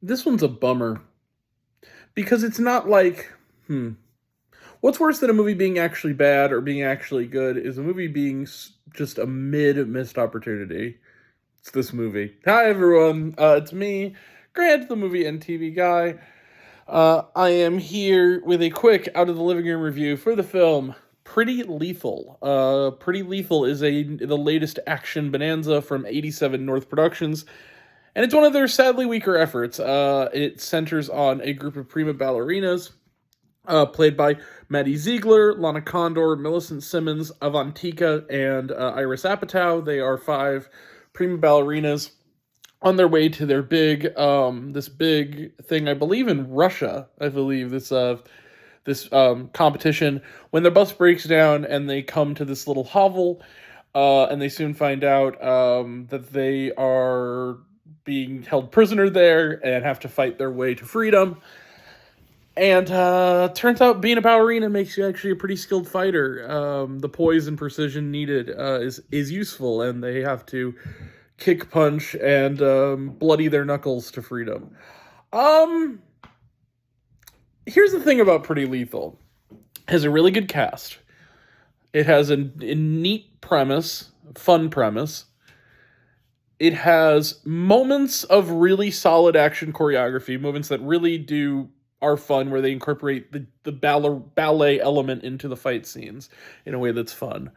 This one's a bummer because it's not like, what's worse than a movie being actually bad or being actually good is a movie being just a missed opportunity. It's this movie. Hi everyone, it's me, Grant, the movie and TV guy. I am here with a quick out of the living room review for the film Pretty Lethal. Pretty Lethal is the latest action bonanza from 87 North Productions, and it's one of their sadly weaker efforts. It centers on a group of prima ballerinas, played by Maddie Ziegler, Lana Condor, Millicent Simmons, Avantika, and Iris Apatow. They are five prima ballerinas on their way to their this big thing, I believe in Russia. I believe this competition, when their bus breaks down and they come to this little hovel, and they soon find out that they are being held prisoner there and have to fight their way to freedom. And turns out being a ballerina makes you actually a pretty skilled fighter. The poise and precision needed is useful, and they have to kick, punch, and bloody their knuckles to freedom. Here's the thing about Pretty Lethal. It has a really good cast. It has a neat premise, fun premise. It has moments of really solid action choreography, moments that really are fun, where they incorporate the ballet element into the fight scenes in a way that's fun.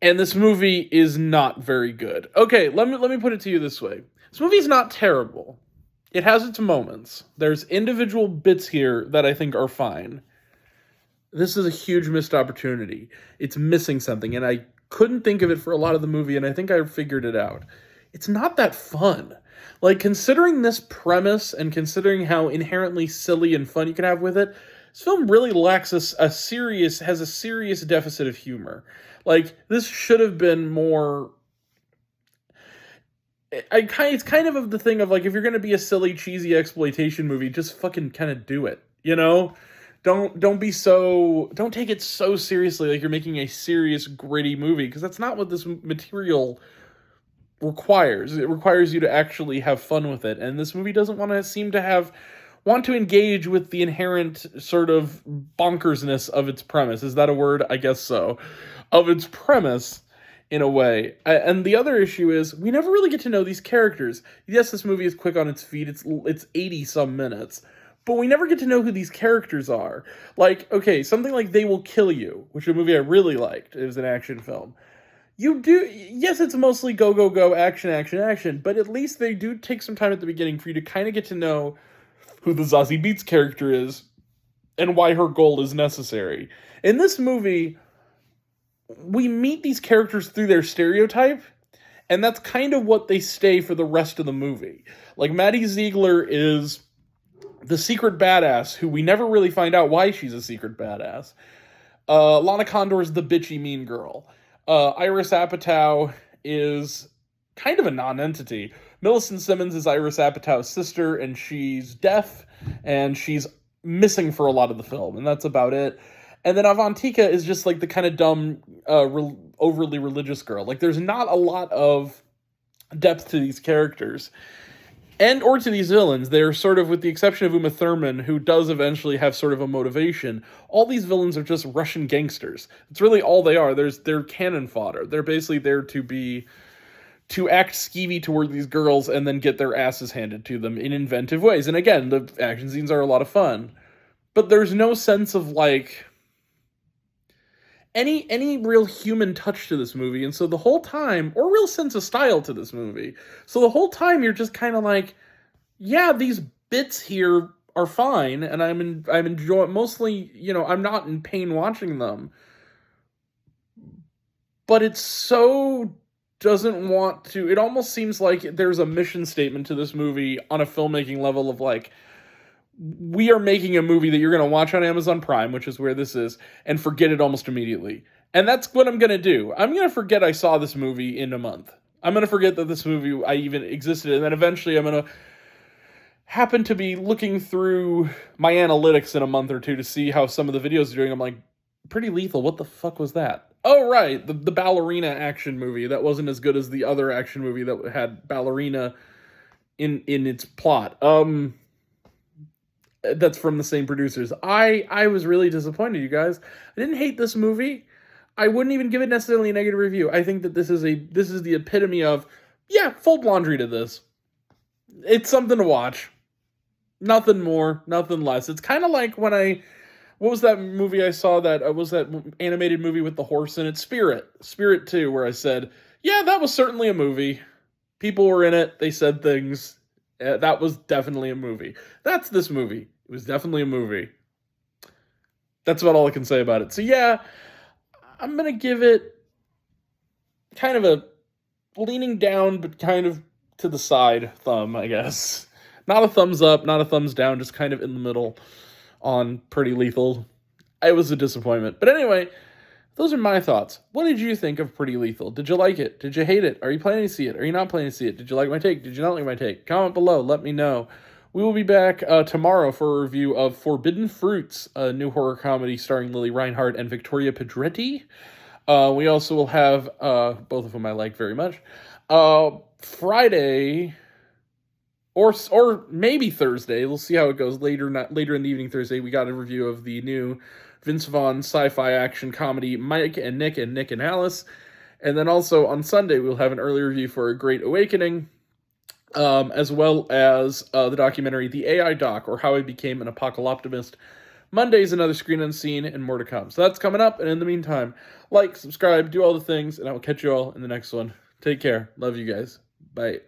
And this movie is not very good. Okay, let me put it to you this way. This movie's not terrible. It has its moments. There's individual bits here that I think are fine. This is a huge missed opportunity. It's missing something, and I couldn't think of it for a lot of the movie, and I think I figured it out. It's not that fun. Like, considering this premise and considering how inherently silly and fun you can have with it, this film really lacks has a serious deficit of humor. Like, this should have been more. It's kind of the thing of, like, if you're gonna be a silly, cheesy exploitation movie, just fucking kind of do it. You know, don't take it so seriously, like you're making a serious, gritty movie, because that's not what this material requires. It requires you to actually have fun with it, and this movie doesn't want to engage with the inherent sort of bonkersness of its premise. Is that a word? I guess so. Of its premise, in a way. And the other issue is we never really get to know these characters. Yes, this movie is quick on its feet. It's 80 some minutes. But we never get to know who these characters are. Like, okay, something like They Will Kill You, which is a movie I really liked. It was an action film. Yes, it's mostly go, go, go, action, action, action, but at least they do take some time at the beginning for you to kind of get to know who the Zazie Beetz character is and why her goal is necessary. In this movie, we meet these characters through their stereotype, and that's kind of what they stay for the rest of the movie. Like, Maddie Ziegler is the secret badass who we never really find out why she's a secret badass. Lana Condor is the bitchy mean girl. Iris Apatow is kind of a non-entity. Millicent Simmons is Iris Apatow's sister, and she's deaf, and she's missing for a lot of the film, and that's about it. And then Avantika is just like the kind of dumb, overly religious girl. Like, there's not a lot of depth to these characters. Or to these villains. They're sort of, with the exception of Uma Thurman, who does eventually have sort of a motivation, all these villains are just Russian gangsters. It's really all they are. They're cannon fodder. They're basically there to act skeevy toward these girls and then get their asses handed to them in inventive ways. And again, the action scenes are a lot of fun. But there's no sense of, like, any real human touch to this movie, and so the whole time, or real sense of style to this movie. So the whole time you're just kind of like, yeah, these bits here are fine, and I'm enjoying, mostly, I'm not in pain watching them. But it so doesn't want to. It almost seems like there's a mission statement to this movie on a filmmaking level of, like, we are making a movie that you're going to watch on Amazon Prime, which is where this is, and forget it almost immediately. And that's what I'm going to do. I'm going to forget I saw this movie in a month. I'm going to forget that this movie I even existed, and then eventually I'm going to happen to be looking through my analytics in a month or two to see how some of the videos are doing. I'm like, Pretty Lethal, what the fuck was that? Oh, right, the ballerina action movie that wasn't as good as the other action movie that had ballerina in its plot. That's from the same producers. I was really disappointed, you guys. I didn't hate this movie. I wouldn't even give it necessarily a negative review. I think that this is the epitome of, yeah, fold laundry to this. It's something to watch. Nothing more, nothing less. It's kind of like when what was that movie I saw that was that animated movie with the horse in it? Spirit 2, where I said, yeah, that was certainly a movie. People were in it. They said things. That was definitely a movie. That's this movie. It was definitely a movie. That's about all I can say about it. So yeah, I'm going to give it kind of a leaning down, but kind of to the side thumb, I guess. Not a thumbs up, not a thumbs down, just kind of in the middle on Pretty Lethal. It was a disappointment. But anyway, those are my thoughts. What did you think of Pretty Lethal? Did you like it? Did you hate it? Are you planning to see it? Are you not planning to see it? Did you like my take? Did you not like my take? Comment below. Let me know. We will be back tomorrow for a review of Forbidden Fruits, a new horror comedy starring Lily Reinhart and Victoria Pedretti. We also will have, both of them I like very much, Friday, or maybe Thursday. We'll see how it goes later in the evening Thursday. We got a review of the new Vince Vaughn sci-fi action comedy Mike and Nick and Alice. And then also on Sunday, we'll have an early review for A Great Awakening, as well as the documentary The AI Doc, or How I Became an Apocalyptimist. Monday's another Screen Unseen, and more to come. So that's coming up, and in the meantime, like, subscribe, do all the things, and I will catch you all in the next one. Take care. Love you guys. Bye.